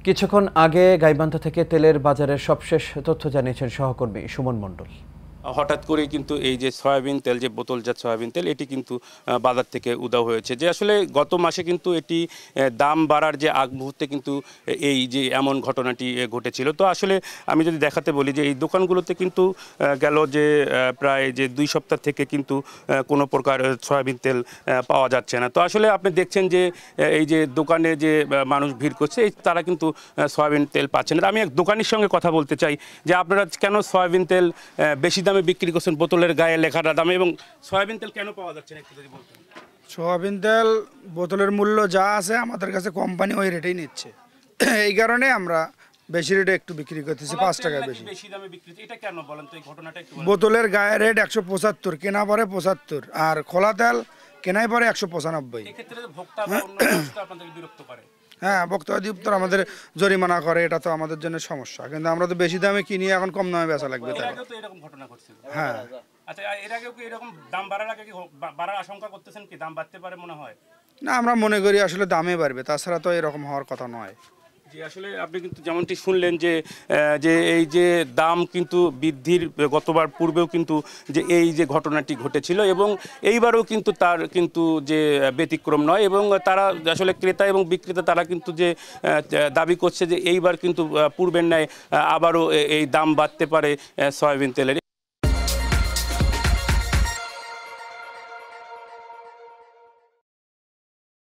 কিছুক্ষণ আগে গাইবান্ধা থেকে তেলের বাজারের সবশেষ তথ্য জানিয়েছেন সহকর্মী সুমন মণ্ডল। হঠাৎ করেই কিন্তু এই যে সয়াবিন তেল, যে বোতলজাত সয়াবিন তেল, এটি কিন্তু বাজার থেকে উধাও হয়েছে। যে আসলে গত মাসে কিন্তু এটি দাম বাড়ার যে আগ মুহূর্তে কিন্তু এই যে এমন ঘটনাটি ঘটেছিল। তো আসলে আমি যদি দেখাতে বলি যে এই দোকানগুলোতে কিন্তু গেল যে প্রায় যে 2 সপ্তাহ থেকে কিন্তু কোনো প্রকার সয়াবিন তেল পাওয়া যাচ্ছে না। তো আসলে আপনি দেখছেন যে এই যে দোকানে যে মানুষ ভিড় করছে, তারা কিন্তু সয়াবিন তেল পাচ্ছে না। আমি এক দোকানির সঙ্গে কথা বলতে চাই যে আপনারা কেন সয়াবিন তেল বেশি দামে বিক্রি করছেন, বোতলের গায়ে লেখাটা দামে, এবং সয়াবিন তেল কেন পাওয়া যাচ্ছে না একটু যদি বলতেন। সয়াবিন তেল বোতলের মূল্য যা আছে আমাদের কাছে কোম্পানি ওই রেটেই নিচ্ছে, এই কারণে আমরা বেশি রেটে একটু বিক্রি করতেছি, 5 টাকা বেশি দামে বিক্রি। এটা কেন বলেন তো, এই ঘটনাটা একটু বলেন। বোতলের গায়ে রেট 175, কেনা পরে 75, আর খোলা তেল কেনাই পরে 195। এক্ষেত্রে ভোক্তা বা অন্য মানুষরা আপনাদের বিরক্ত করে। হ্যাঁ, ভোক্তা অধিদপ্তর আমাদের জরিমানা করে, এটা তো আমাদের জন্য সমস্যা। কিন্তু আমরা তো বেশি দামে কিনি, এখন কম দামে বেচা লাগবে। এর আগেও তো এরকম ঘটনা ঘটছিল। হ্যাঁ, আচ্ছা, এর আগেও কি এরকম দাম বাড়ার আগে কি বাড়ার আশঙ্কা করতেছেন, কি দাম বাড়তে পারে মনে হয়? না, আমরা মনে করি আসলে দামে বাড়বে, তাছাড়া তো এরকম হওয়ার কথা নয়। যে আসলে আপনি কিন্তু যেমনটি শুনলেন যে যে এই যে দাম কিন্তু বৃদ্ধির গতবার পূর্বেও কিন্তু যে এই যে ঘটনাটি ঘটেছিল, এবং এইবারও কিন্তু তার কিন্তু যে ব্যতিক্রম নয়, এবং তারা আসলে ক্রেতা এবং বিক্রেতা তারা কিন্তু যে দাবি করছে যে এইবার কিন্তু পূর্বের ন্যায় আবারও এই দাম বাড়তে পারে সয়াবিন তেলের।